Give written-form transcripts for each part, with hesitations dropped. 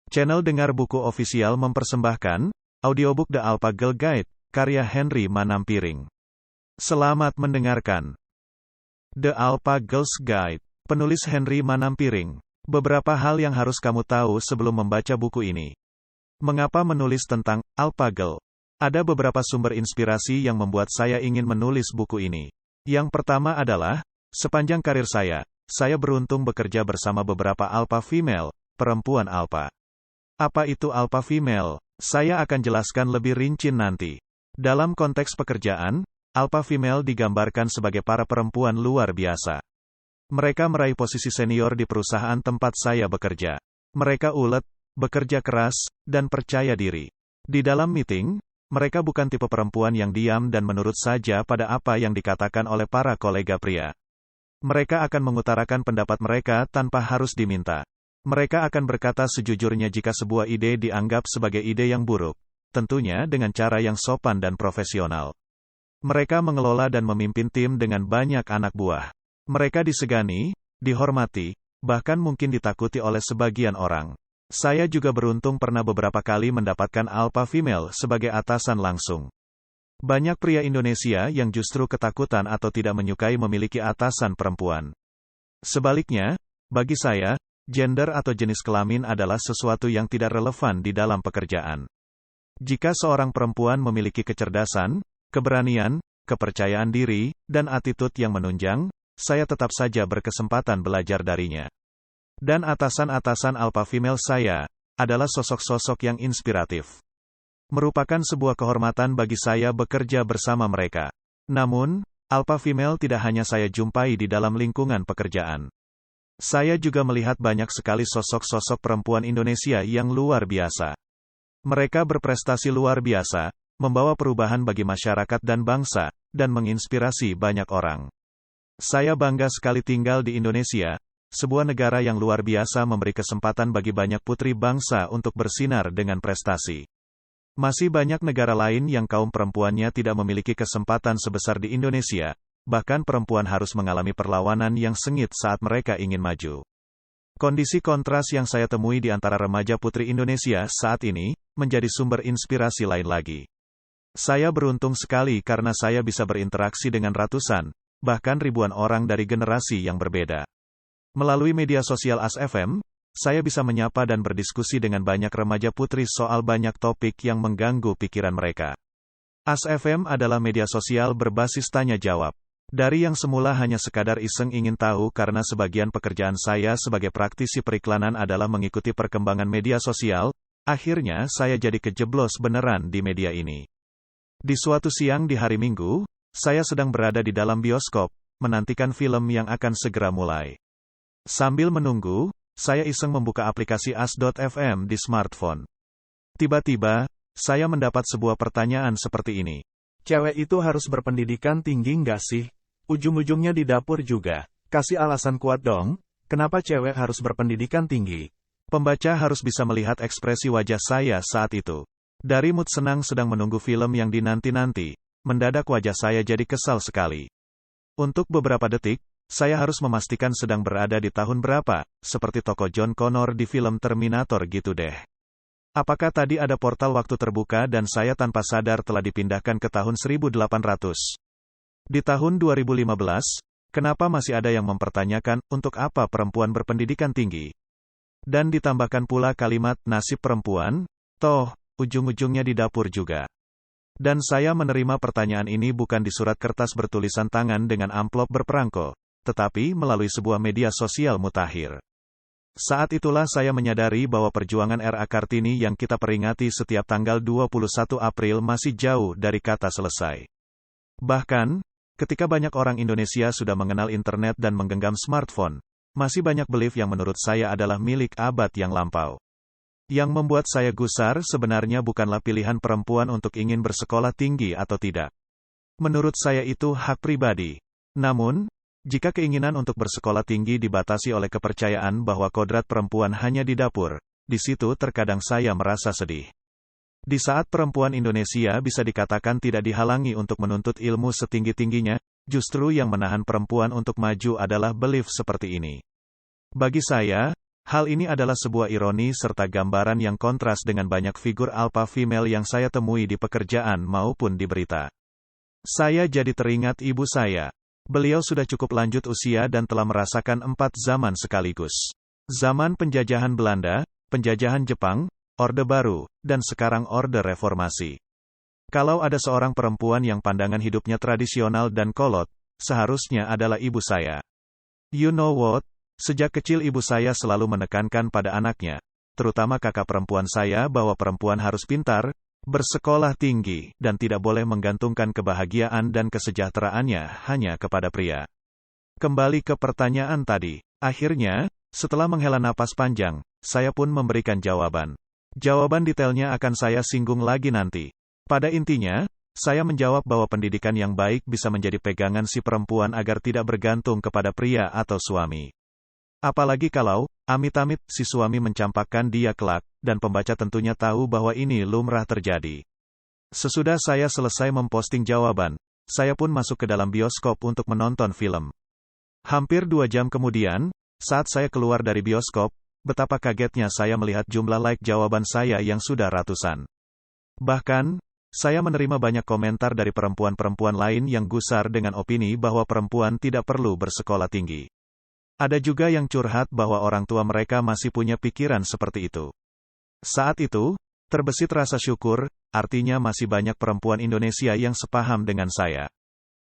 Channel Dengar Buku Official mempersembahkan audiobook The Alpha Girl Guide, karya Henry Manampiring. Selamat mendengarkan. The Alpha Girls Guide, penulis Henry Manampiring. Beberapa hal yang harus kamu tahu sebelum membaca buku ini. Mengapa menulis tentang Alpha Girl? Ada beberapa sumber inspirasi yang membuat saya ingin menulis buku ini. Yang pertama adalah, sepanjang karir saya beruntung bekerja bersama beberapa alpha female, perempuan alpha. Apa itu alpha female? Saya akan jelaskan lebih rinci nanti. Dalam konteks pekerjaan, alpha female digambarkan sebagai para perempuan luar biasa. Mereka meraih posisi senior di perusahaan tempat saya bekerja. Mereka ulet, bekerja keras, dan percaya diri. Di dalam meeting, mereka bukan tipe perempuan yang diam dan menurut saja pada apa yang dikatakan oleh para kolega pria. Mereka akan mengutarakan pendapat mereka tanpa harus diminta. Mereka akan berkata sejujurnya jika sebuah ide dianggap sebagai ide yang buruk, tentunya dengan cara yang sopan dan profesional. Mereka mengelola dan memimpin tim dengan banyak anak buah. Mereka disegani, dihormati, bahkan mungkin ditakuti oleh sebagian orang. Saya juga beruntung pernah beberapa kali mendapatkan alpha female sebagai atasan langsung. Banyak pria Indonesia yang justru ketakutan atau tidak menyukai memiliki atasan perempuan. Sebaliknya, bagi saya, gender atau jenis kelamin adalah sesuatu yang tidak relevan di dalam pekerjaan. Jika seorang perempuan memiliki kecerdasan, keberanian, kepercayaan diri, dan attitude yang menunjang, saya tetap saja berkesempatan belajar darinya. Dan atasan-atasan alpha female saya adalah sosok-sosok yang inspiratif. Merupakan sebuah kehormatan bagi saya bekerja bersama mereka. Namun, alpha female tidak hanya saya jumpai di dalam lingkungan pekerjaan. Saya juga melihat banyak sekali sosok-sosok perempuan Indonesia yang luar biasa. Mereka berprestasi luar biasa, membawa perubahan bagi masyarakat dan bangsa, dan menginspirasi banyak orang. Saya bangga sekali tinggal di Indonesia, sebuah negara yang luar biasa memberi kesempatan bagi banyak putri bangsa untuk bersinar dengan prestasi. Masih banyak negara lain yang kaum perempuannya tidak memiliki kesempatan sebesar di Indonesia. Bahkan perempuan harus mengalami perlawanan yang sengit saat mereka ingin maju. Kondisi kontras yang saya temui di antara remaja putri Indonesia saat ini, menjadi sumber inspirasi lain lagi. Saya beruntung sekali karena saya bisa berinteraksi dengan ratusan, bahkan ribuan orang dari generasi yang berbeda. Melalui media sosial AS.FM, saya bisa menyapa dan berdiskusi dengan banyak remaja putri soal banyak topik yang mengganggu pikiran mereka. AS.FM adalah media sosial berbasis tanya-jawab. Dari yang semula hanya sekadar iseng ingin tahu karena sebagian pekerjaan saya sebagai praktisi periklanan adalah mengikuti perkembangan media sosial, akhirnya saya jadi kejeblos beneran di media ini. Di suatu siang di hari Minggu, saya sedang berada di dalam bioskop, menantikan film yang akan segera mulai. Sambil menunggu, saya iseng membuka aplikasi AS.FM di smartphone. Tiba-tiba, saya mendapat sebuah pertanyaan seperti ini. Cewek itu harus berpendidikan tinggi nggak sih? Ujung-ujungnya di dapur juga. Kasih alasan kuat dong, kenapa cewek harus berpendidikan tinggi? Pembaca harus bisa melihat ekspresi wajah saya saat itu. Dari mood senang sedang menunggu film yang dinanti-nanti, mendadak wajah saya jadi kesal sekali. Untuk beberapa detik, saya harus memastikan sedang berada di tahun berapa, seperti tokoh John Connor di film Terminator gitu deh. Apakah tadi ada portal waktu terbuka dan saya tanpa sadar telah dipindahkan ke tahun 1800? Di tahun 2015, kenapa masih ada yang mempertanyakan, untuk apa perempuan berpendidikan tinggi? Dan ditambahkan pula kalimat, nasib perempuan, toh, ujung-ujungnya di dapur juga. Dan saya menerima pertanyaan ini bukan di surat kertas bertulisan tangan dengan amplop berperangko, tetapi melalui sebuah media sosial mutakhir. Saat itulah saya menyadari bahwa perjuangan R.A. Kartini yang kita peringati setiap tanggal 21 April masih jauh dari kata selesai. Bahkan, ketika banyak orang Indonesia sudah mengenal internet dan menggenggam smartphone, masih banyak belief yang menurut saya adalah milik abad yang lampau. Yang membuat saya gusar sebenarnya bukanlah pilihan perempuan untuk ingin bersekolah tinggi atau tidak. Menurut saya itu hak pribadi. Namun, jika keinginan untuk bersekolah tinggi dibatasi oleh kepercayaan bahwa kodrat perempuan hanya di dapur, di situ terkadang saya merasa sedih. Di saat perempuan Indonesia bisa dikatakan tidak dihalangi untuk menuntut ilmu setinggi-tingginya, justru yang menahan perempuan untuk maju adalah belief seperti ini. Bagi saya, Hal ini adalah sebuah ironi serta gambaran yang kontras dengan banyak figur alpha female yang saya temui di pekerjaan maupun di berita. Saya jadi teringat ibu saya. Beliau sudah cukup lanjut usia dan telah merasakan 4 zaman sekaligus. Zaman penjajahan Belanda, penjajahan Jepang, Orde Baru, dan sekarang Orde Reformasi. Kalau ada seorang perempuan yang pandangan hidupnya tradisional dan kolot, seharusnya adalah ibu saya. You know what? Sejak kecil ibu saya selalu menekankan pada anaknya, terutama kakak perempuan saya, bahwa perempuan harus pintar, bersekolah tinggi, dan tidak boleh menggantungkan kebahagiaan dan kesejahteraannya hanya kepada pria. Kembali ke pertanyaan tadi. Akhirnya, setelah menghela napas panjang, saya pun memberikan jawaban. Jawaban detailnya akan saya singgung lagi nanti. Pada intinya, saya menjawab bahwa pendidikan yang baik bisa menjadi pegangan si perempuan agar tidak bergantung kepada pria atau suami. Apalagi kalau, amit-amit, si suami mencampakkan dia kelak, dan pembaca tentunya tahu bahwa ini lumrah terjadi. Sesudah saya selesai memposting jawaban, saya pun masuk ke dalam bioskop untuk menonton film. Hampir 2 jam kemudian, saat saya keluar dari bioskop, betapa kagetnya saya melihat jumlah like jawaban saya yang sudah ratusan. Bahkan, saya menerima banyak komentar dari perempuan-perempuan lain yang gusar dengan opini bahwa perempuan tidak perlu bersekolah tinggi. Ada juga yang curhat bahwa orang tua mereka masih punya pikiran seperti itu. Saat itu, terbesit rasa syukur, artinya masih banyak perempuan Indonesia yang sepaham dengan saya.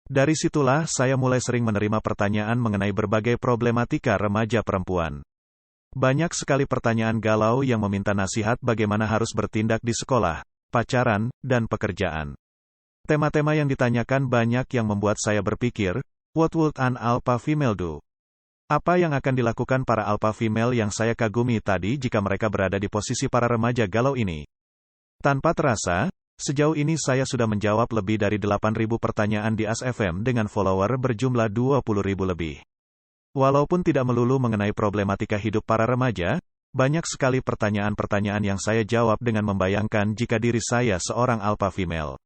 Dari situlah saya mulai sering menerima pertanyaan mengenai berbagai problematika remaja perempuan. Banyak sekali pertanyaan galau yang meminta nasihat bagaimana harus bertindak di sekolah, pacaran, dan pekerjaan. Tema-tema yang ditanyakan banyak yang membuat saya berpikir, what would an alpha female do? Apa yang akan dilakukan para alpha female yang saya kagumi tadi jika mereka berada di posisi para remaja galau ini? Tanpa terasa, sejauh ini saya sudah menjawab lebih dari 8.000 pertanyaan di AS FM dengan follower berjumlah 20.000 lebih. Walaupun tidak melulu mengenai problematika hidup para remaja, banyak sekali pertanyaan-pertanyaan yang saya jawab dengan membayangkan jika diri saya seorang alpha female.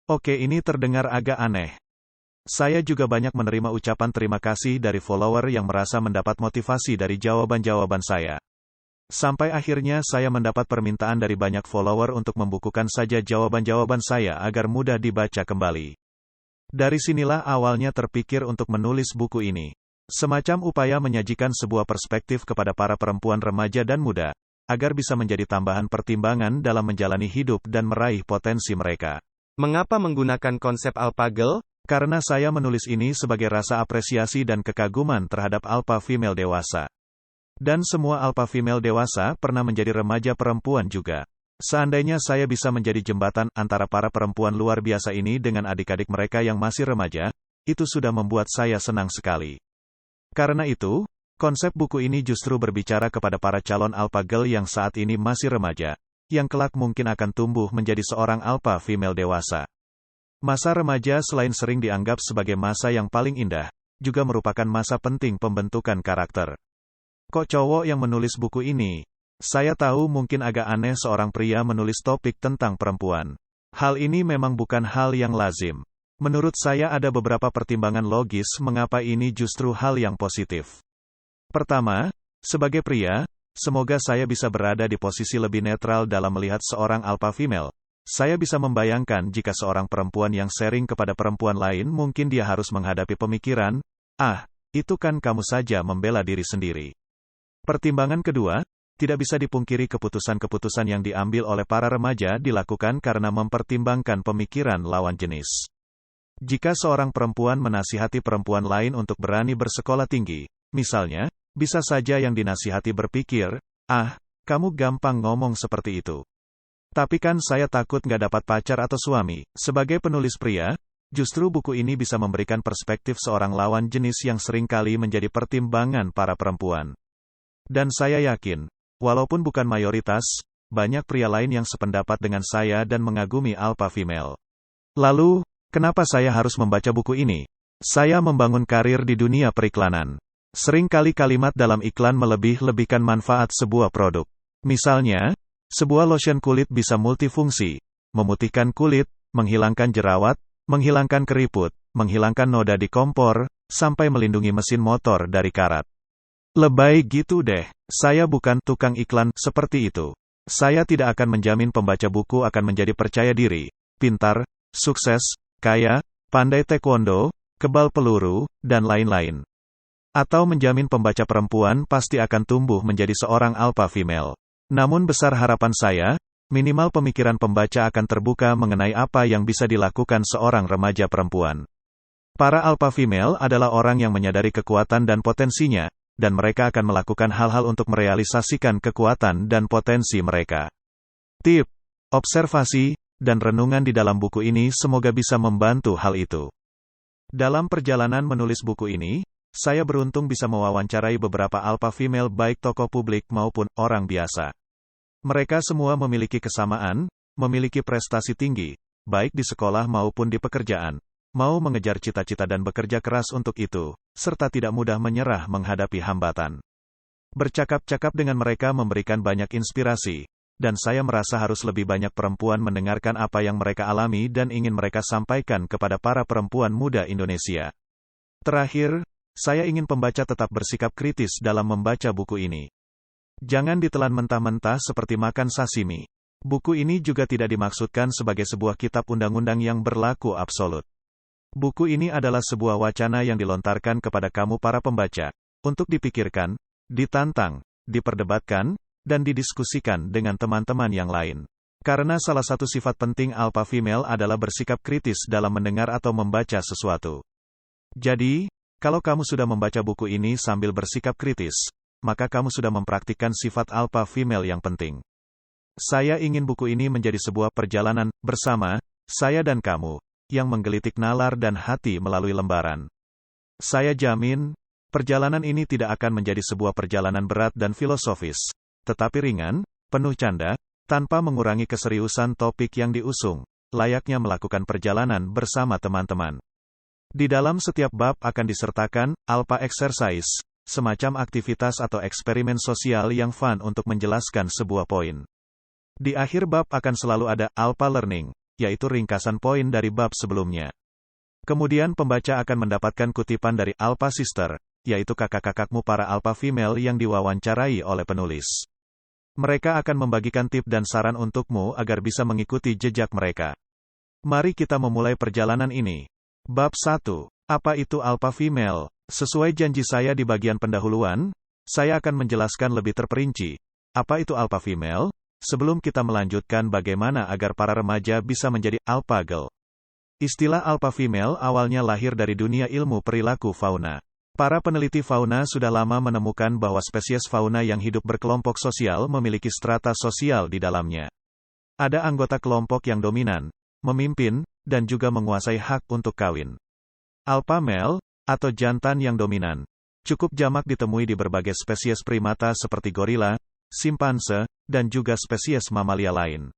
Oke, ini terdengar agak aneh. Saya juga banyak menerima ucapan terima kasih dari follower yang merasa mendapat motivasi dari jawaban-jawaban saya. Sampai akhirnya saya mendapat permintaan dari banyak follower untuk membukukan saja jawaban-jawaban saya agar mudah dibaca kembali. Dari sinilah awalnya terpikir untuk menulis buku ini. Semacam upaya menyajikan sebuah perspektif kepada para perempuan remaja dan muda, agar bisa menjadi tambahan pertimbangan dalam menjalani hidup dan meraih potensi mereka. Mengapa menggunakan konsep alpha girl? Karena saya menulis ini sebagai rasa apresiasi dan kekaguman terhadap alpha female dewasa. Dan semua alpha female dewasa pernah menjadi remaja perempuan juga. Seandainya saya bisa menjadi jembatan antara para perempuan luar biasa ini dengan adik-adik mereka yang masih remaja, itu sudah membuat saya senang sekali. Karena itu, konsep buku ini justru berbicara kepada para calon alpha girl yang saat ini masih remaja, yang kelak mungkin akan tumbuh menjadi seorang alpha female dewasa. Masa remaja selain sering dianggap sebagai masa yang paling indah, juga merupakan masa penting pembentukan karakter. Kok cowok yang menulis buku ini? Saya tahu mungkin agak aneh seorang pria menulis topik tentang perempuan. Hal ini memang bukan hal yang lazim. Menurut saya ada beberapa pertimbangan logis mengapa ini justru hal yang positif. Pertama, sebagai pria, semoga saya bisa berada di posisi lebih netral dalam melihat seorang alpha female. Saya bisa membayangkan jika seorang perempuan yang sharing kepada perempuan lain mungkin dia harus menghadapi pemikiran, itu kan kamu saja membela diri sendiri. Pertimbangan kedua, tidak bisa dipungkiri keputusan-keputusan yang diambil oleh para remaja dilakukan karena mempertimbangkan pemikiran lawan jenis. Jika seorang perempuan menasihati perempuan lain untuk berani bersekolah tinggi, misalnya, bisa saja yang dinasihati berpikir, kamu gampang ngomong seperti itu. Tapi kan saya takut nggak dapat pacar atau suami. Sebagai penulis pria, justru buku ini bisa memberikan perspektif seorang lawan jenis yang seringkali menjadi pertimbangan para perempuan. Dan saya yakin, walaupun bukan mayoritas, banyak pria lain yang sependapat dengan saya dan mengagumi alpha female. Lalu, kenapa saya harus membaca buku ini? Saya membangun karir di dunia periklanan. Seringkali kalimat dalam iklan melebih-lebihkan manfaat sebuah produk. Misalnya, sebuah lotion kulit bisa multifungsi, memutihkan kulit, menghilangkan jerawat, menghilangkan keriput, menghilangkan noda di kompor, sampai melindungi mesin motor dari karat. Lebay gitu deh. Saya bukan tukang iklan seperti itu. Saya tidak akan menjamin pembaca buku akan menjadi percaya diri, pintar, sukses, kaya, pandai taekwondo, kebal peluru, dan lain-lain. Atau menjamin pembaca perempuan pasti akan tumbuh menjadi seorang alpha female. Namun besar harapan saya, minimal pemikiran pembaca akan terbuka mengenai apa yang bisa dilakukan seorang remaja perempuan. Para alpha female adalah orang yang menyadari kekuatan dan potensinya, dan mereka akan melakukan hal-hal untuk merealisasikan kekuatan dan potensi mereka. Tip, observasi, dan renungan di dalam buku ini semoga bisa membantu hal itu. Dalam perjalanan menulis buku ini, saya beruntung bisa mewawancarai beberapa alpha female baik tokoh publik maupun orang biasa. Mereka semua memiliki kesamaan, memiliki prestasi tinggi, baik di sekolah maupun di pekerjaan, mau mengejar cita-cita dan bekerja keras untuk itu, serta tidak mudah menyerah menghadapi hambatan. Bercakap-cakap dengan mereka memberikan banyak inspirasi, dan saya merasa harus lebih banyak perempuan mendengarkan apa yang mereka alami dan ingin mereka sampaikan kepada para perempuan muda Indonesia. Terakhir, saya ingin pembaca tetap bersikap kritis dalam membaca buku ini. Jangan ditelan mentah-mentah seperti makan sashimi. Buku ini juga tidak dimaksudkan sebagai sebuah kitab undang-undang yang berlaku absolut. Buku ini adalah sebuah wacana yang dilontarkan kepada kamu para pembaca, untuk dipikirkan, ditantang, diperdebatkan, dan didiskusikan dengan teman-teman yang lain. Karena salah satu sifat penting alpha female adalah bersikap kritis dalam mendengar atau membaca sesuatu. Jadi, kalau kamu sudah membaca buku ini sambil bersikap kritis, maka kamu sudah mempraktikkan sifat alpha female yang penting. Saya ingin buku ini menjadi sebuah perjalanan bersama saya dan kamu, yang menggelitik nalar dan hati melalui lembaran. Saya jamin, perjalanan ini tidak akan menjadi sebuah perjalanan berat dan filosofis, tetapi ringan, penuh canda, tanpa mengurangi keseriusan topik yang diusung, layaknya melakukan perjalanan bersama teman-teman. Di dalam setiap bab akan disertakan alpha exercise, semacam aktivitas atau eksperimen sosial yang fun untuk menjelaskan sebuah poin. Di akhir bab akan selalu ada alpha learning, yaitu ringkasan poin dari bab sebelumnya. Kemudian pembaca akan mendapatkan kutipan dari alpha sister, yaitu kakak-kakakmu para alpha female yang diwawancarai oleh penulis. Mereka akan membagikan tip dan saran untukmu agar bisa mengikuti jejak mereka. Mari kita memulai perjalanan ini. Bab 1. Apa itu alpha female? Sesuai janji saya di bagian pendahuluan, saya akan menjelaskan lebih terperinci, apa itu alpha female, sebelum kita melanjutkan bagaimana agar para remaja bisa menjadi alpha girl. Istilah alpha female awalnya lahir dari dunia ilmu perilaku fauna. Para peneliti fauna sudah lama menemukan bahwa spesies fauna yang hidup berkelompok sosial memiliki strata sosial di dalamnya. Ada anggota kelompok yang dominan, memimpin, dan juga menguasai hak untuk kawin. Alpha male, atau jantan yang dominan, cukup jamak ditemui di berbagai spesies primata seperti gorila, simpanse, dan juga spesies mamalia lain.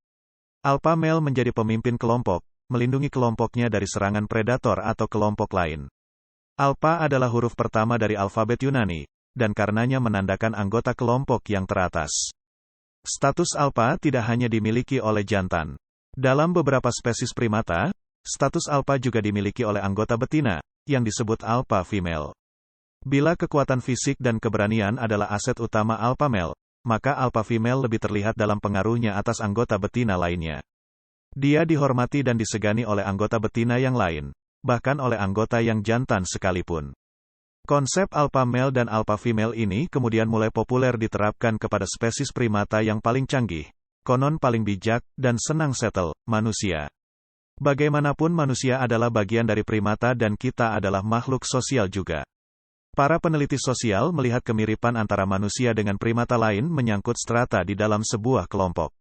Alpha male menjadi pemimpin kelompok, melindungi kelompoknya dari serangan predator atau kelompok lain. Alpha adalah huruf pertama dari alfabet Yunani, dan karenanya menandakan anggota kelompok yang teratas. Status alpha tidak hanya dimiliki oleh jantan. Dalam beberapa spesies primata, status alpha juga dimiliki oleh anggota betina, yang disebut alpha female. Bila kekuatan fisik dan keberanian adalah aset utama alpha male, maka alpha female lebih terlihat dalam pengaruhnya atas anggota betina lainnya. Dia dihormati dan disegani oleh anggota betina yang lain, bahkan oleh anggota yang jantan sekalipun. Konsep alpha male dan alpha female ini kemudian mulai populer diterapkan kepada spesies primata yang paling canggih, konon paling bijak, dan senang settle, manusia. Bagaimanapun manusia adalah bagian dari primata dan kita adalah makhluk sosial juga. Para peneliti sosial melihat kemiripan antara manusia dengan primata lain menyangkut strata di dalam sebuah kelompok.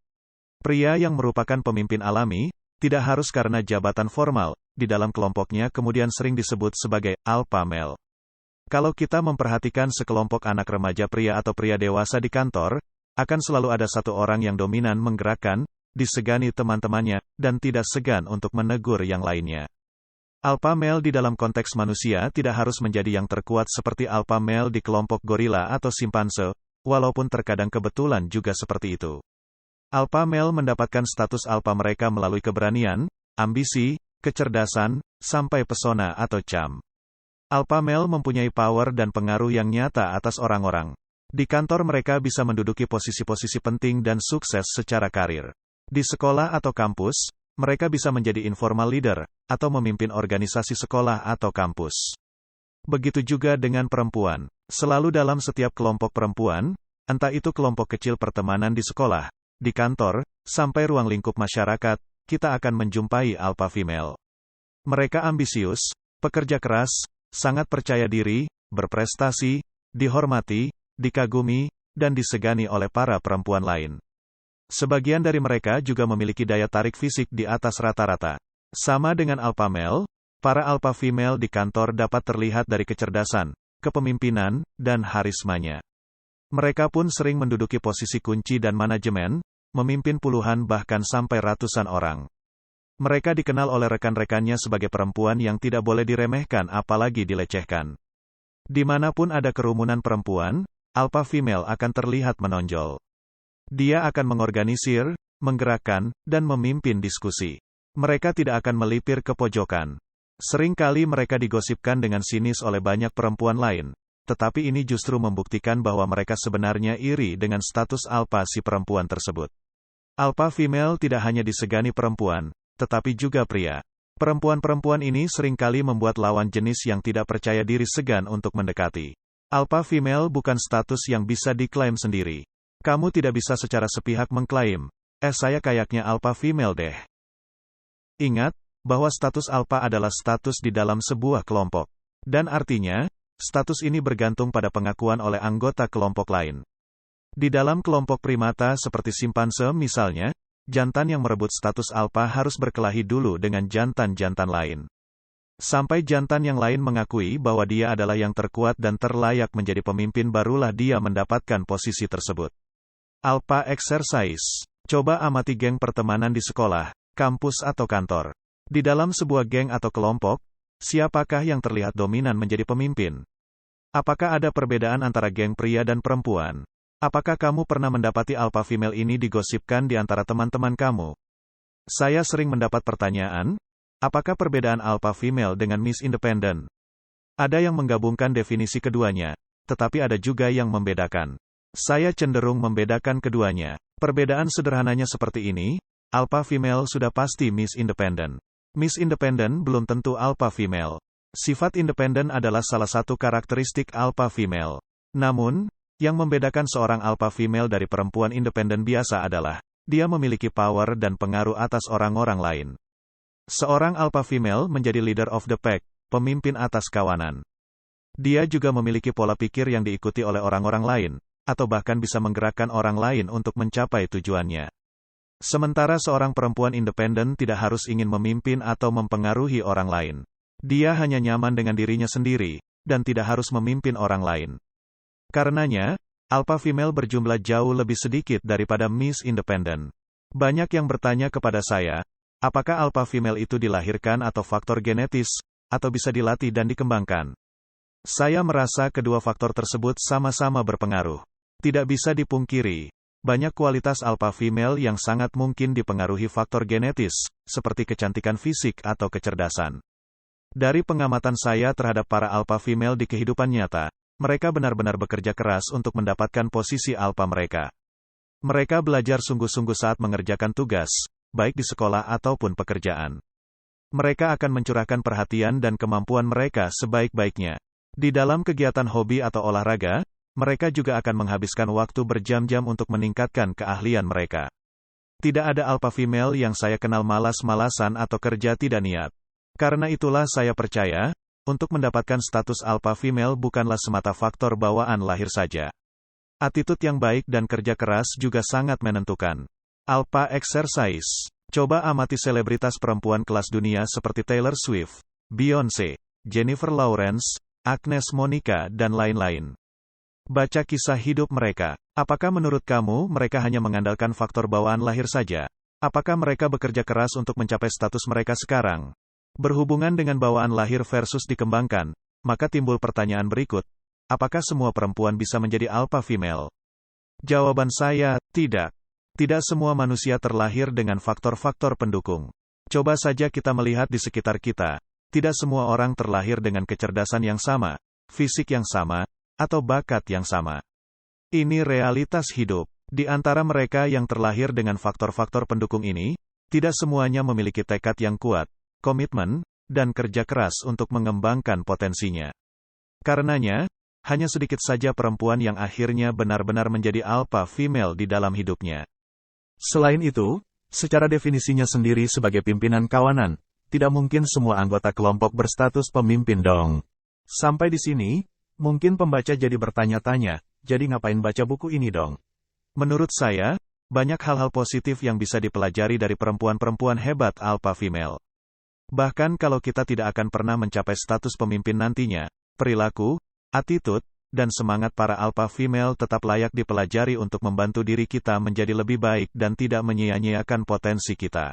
Pria yang merupakan pemimpin alami, tidak harus karena jabatan formal, di dalam kelompoknya kemudian sering disebut sebagai alpha male. Kalau kita memperhatikan sekelompok anak remaja pria atau pria dewasa di kantor, akan selalu ada satu orang yang dominan menggerakkan, disegani teman-temannya, dan tidak segan untuk menegur yang lainnya. Alpha male di dalam konteks manusia tidak harus menjadi yang terkuat seperti alpha male di kelompok gorila atau simpanse, walaupun terkadang kebetulan juga seperti itu. Alpha male mendapatkan status alpha mereka melalui keberanian, ambisi, kecerdasan, sampai pesona atau charm. Alpha male mempunyai power dan pengaruh yang nyata atas orang-orang. Di kantor mereka bisa menduduki posisi-posisi penting dan sukses secara karir. Di sekolah atau kampus, mereka bisa menjadi informal leader, atau memimpin organisasi sekolah atau kampus. Begitu juga dengan perempuan. Selalu dalam setiap kelompok perempuan, entah itu kelompok kecil pertemanan di sekolah, di kantor, sampai ruang lingkup masyarakat, kita akan menjumpai alpha female. Mereka ambisius, pekerja keras, sangat percaya diri, berprestasi, dihormati, dikagumi, dan disegani oleh para perempuan lain. Sebagian dari mereka juga memiliki daya tarik fisik di atas rata-rata. Sama dengan alpha male, para alpha female di kantor dapat terlihat dari kecerdasan, kepemimpinan, dan harismanya. Mereka pun sering menduduki posisi kunci dan manajemen, memimpin puluhan bahkan sampai ratusan orang. Mereka dikenal oleh rekan-rekannya sebagai perempuan yang tidak boleh diremehkan apalagi dilecehkan. Dimanapun ada kerumunan perempuan, alpha female akan terlihat menonjol. Dia akan mengorganisir, menggerakkan, dan memimpin diskusi. Mereka tidak akan melipir ke pojokan. Seringkali mereka digosipkan dengan sinis oleh banyak perempuan lain, tetapi ini justru membuktikan bahwa mereka sebenarnya iri dengan status alpha si perempuan tersebut. Alpha female tidak hanya disegani perempuan, tetapi juga pria. Perempuan-perempuan ini seringkali membuat lawan jenis yang tidak percaya diri segan untuk mendekati. Alpha female bukan status yang bisa diklaim sendiri. Kamu tidak bisa secara sepihak mengklaim, saya kayaknya alpha female deh. Ingat, bahwa status alpha adalah status di dalam sebuah kelompok. Dan artinya, status ini bergantung pada pengakuan oleh anggota kelompok lain. Di dalam kelompok primata seperti simpanse misalnya, jantan yang merebut status alpha harus berkelahi dulu dengan jantan-jantan lain. Sampai jantan yang lain mengakui bahwa dia adalah yang terkuat dan terlayak menjadi pemimpin barulah dia mendapatkan posisi tersebut. Alpha exercise. Coba amati geng pertemanan di sekolah, kampus atau kantor. Di dalam sebuah geng atau kelompok, siapakah yang terlihat dominan menjadi pemimpin? Apakah ada perbedaan antara geng pria dan perempuan? Apakah kamu pernah mendapati alpha female ini digosipkan di antara teman-teman kamu? Saya sering mendapat pertanyaan, apakah perbedaan alpha female dengan Miss Independent? Ada yang menggabungkan definisi keduanya, tetapi ada juga yang membedakan. Saya cenderung membedakan keduanya. Perbedaan sederhananya seperti ini, alpha female sudah pasti Miss Independent. Miss Independent belum tentu alpha female. Sifat independen adalah salah satu karakteristik alpha female. Namun, yang membedakan seorang alpha female dari perempuan independen biasa adalah, dia memiliki power dan pengaruh atas orang-orang lain. Seorang alpha female menjadi leader of the pack, pemimpin atas kawanan. Dia juga memiliki pola pikir yang diikuti oleh orang-orang lain, atau bahkan bisa menggerakkan orang lain untuk mencapai tujuannya. Sementara seorang perempuan independen tidak harus ingin memimpin atau mempengaruhi orang lain. Dia hanya nyaman dengan dirinya sendiri, dan tidak harus memimpin orang lain. Karenanya, alpha female berjumlah jauh lebih sedikit daripada Miss Independent. Banyak yang bertanya kepada saya, apakah alpha female itu dilahirkan atau faktor genetis, atau bisa dilatih dan dikembangkan? Saya merasa kedua faktor tersebut sama-sama berpengaruh. Tidak bisa dipungkiri, banyak kualitas alpha female yang sangat mungkin dipengaruhi faktor genetis, seperti kecantikan fisik atau kecerdasan. Dari pengamatan saya terhadap para alpha female di kehidupan nyata, mereka benar-benar bekerja keras untuk mendapatkan posisi alpha mereka. Mereka belajar sungguh-sungguh saat mengerjakan tugas, baik di sekolah ataupun pekerjaan. Mereka akan mencurahkan perhatian dan kemampuan mereka sebaik-baiknya. Di dalam kegiatan hobi atau olahraga, mereka juga akan menghabiskan waktu berjam-jam untuk meningkatkan keahlian mereka. Tidak ada alpha female yang saya kenal malas-malasan atau kerja tidak niat. Karena itulah saya percaya, untuk mendapatkan status alpha female bukanlah semata faktor bawaan lahir saja. Attitude yang baik dan kerja keras juga sangat menentukan. Alpha exercise. Coba amati selebritas perempuan kelas dunia seperti Taylor Swift, Beyoncé, Jennifer Lawrence, Agnes Monica dan lain-lain. Baca kisah hidup mereka. Apakah menurut kamu mereka hanya mengandalkan faktor bawaan lahir saja? Apakah mereka bekerja keras untuk mencapai status mereka sekarang? Berhubungan dengan bawaan lahir versus dikembangkan, maka timbul pertanyaan berikut. Apakah semua perempuan bisa menjadi alpha female? Jawaban saya, tidak. Tidak semua manusia terlahir dengan faktor-faktor pendukung. Coba saja kita melihat di sekitar kita. tidak semua orang terlahir dengan kecerdasan yang sama, fisik yang sama, atau bakat yang sama. Ini realitas hidup. Di antara mereka yang terlahir dengan faktor-faktor pendukung ini, tidak semuanya memiliki tekad yang kuat, komitmen, dan kerja keras untuk mengembangkan potensinya. Karenanya, hanya sedikit saja perempuan yang akhirnya benar-benar menjadi alpha female di dalam hidupnya. Selain itu, secara definisinya sendiri sebagai pimpinan kawanan, tidak mungkin semua anggota kelompok berstatus pemimpin dong. Sampai di sini, mungkin pembaca jadi bertanya-tanya, jadi ngapain baca buku ini dong? Menurut saya, banyak hal-hal positif yang bisa dipelajari dari perempuan-perempuan hebat alpha female. Bahkan kalau kita tidak akan pernah mencapai status pemimpin nantinya, perilaku, attitude, dan semangat para alpha female tetap layak dipelajari untuk membantu diri kita menjadi lebih baik dan tidak menyia-nyiakan potensi kita.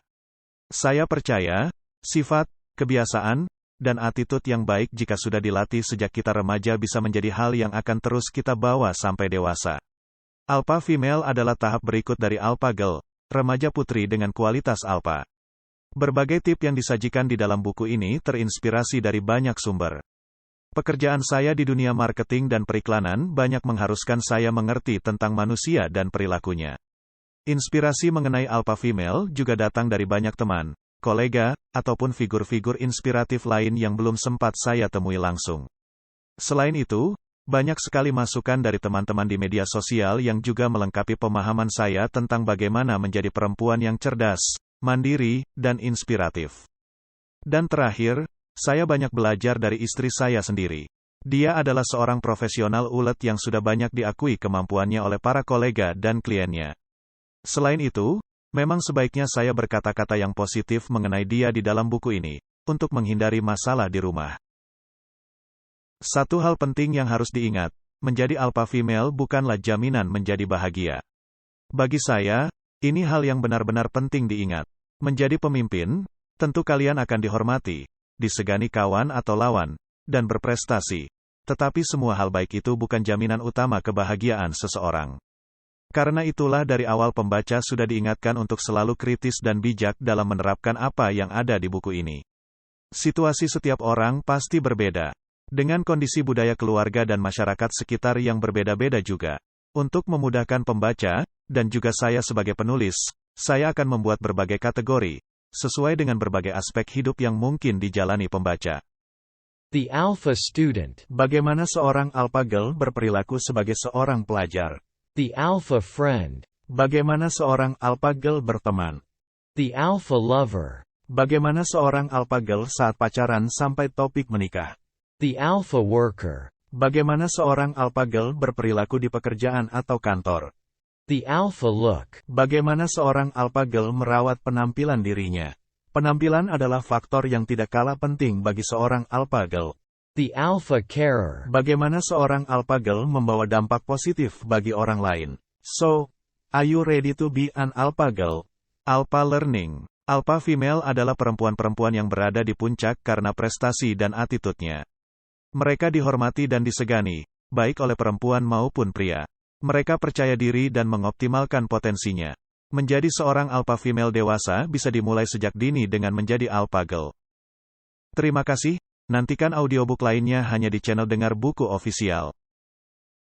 Saya percaya, sifat, kebiasaan, dan attitude yang baik jika sudah dilatih sejak kita remaja bisa menjadi hal yang akan terus kita bawa sampai dewasa. Alpha female adalah tahap berikut dari alpha girl, remaja putri dengan kualitas alpha. Berbagai tip yang disajikan di dalam buku ini terinspirasi dari banyak sumber. Pekerjaan saya di dunia marketing dan periklanan banyak mengharuskan saya mengerti tentang manusia dan perilakunya. Inspirasi mengenai alpha female juga datang dari banyak teman, kolega, ataupun figur-figur inspiratif lain yang belum sempat saya temui langsung. Selain itu, banyak sekali masukan dari teman-teman di media sosial yang juga melengkapi pemahaman saya tentang bagaimana menjadi perempuan yang cerdas, mandiri, dan inspiratif. Dan terakhir, saya banyak belajar dari istri saya sendiri. Dia adalah seorang profesional ulet yang sudah banyak diakui kemampuannya oleh para kolega dan kliennya. Selain itu, memang sebaiknya saya berkata-kata yang positif mengenai dia di dalam buku ini, untuk menghindari masalah di rumah. Satu hal penting yang harus diingat, menjadi alpha female bukanlah jaminan menjadi bahagia. Bagi saya, ini hal yang benar-benar penting diingat. Menjadi pemimpin, tentu kalian akan dihormati, disegani kawan atau lawan, dan berprestasi. Tetapi semua hal baik itu bukan jaminan utama kebahagiaan seseorang. Karena itulah dari awal pembaca sudah diingatkan untuk selalu kritis dan bijak dalam menerapkan apa yang ada di buku ini. Situasi setiap orang pasti berbeda, dengan kondisi budaya keluarga dan masyarakat sekitar yang berbeda-beda juga. Untuk memudahkan pembaca, dan juga saya sebagai penulis, saya akan membuat berbagai kategori, sesuai dengan berbagai aspek hidup yang mungkin dijalani pembaca. The Alpha Student. Bagaimana seorang alpha girl berperilaku sebagai seorang pelajar? The Alpha Friend. Bagaimana seorang alpha girl berteman? The Alpha Lover. Bagaimana seorang alpha girl saat pacaran sampai topik menikah? The Alpha Worker. Bagaimana seorang alpha girl berperilaku di pekerjaan atau kantor? The Alpha Look. Bagaimana seorang alpha girl merawat penampilan dirinya? Penampilan adalah faktor yang tidak kalah penting bagi seorang alpha girl. The Alpha Carer. Bagaimana seorang alpha girl membawa dampak positif bagi orang lain? So, are you ready to be an alpha girl? Alpha Learning. Alpha female adalah perempuan-perempuan yang berada di puncak karena prestasi dan attitude-nya. Mereka dihormati dan disegani, baik oleh perempuan maupun pria. Mereka percaya diri dan mengoptimalkan potensinya. Menjadi seorang alpha female dewasa bisa dimulai sejak dini dengan menjadi alpha girl. Terima kasih, nantikan audiobook lainnya hanya di channel Dengar Buku Official.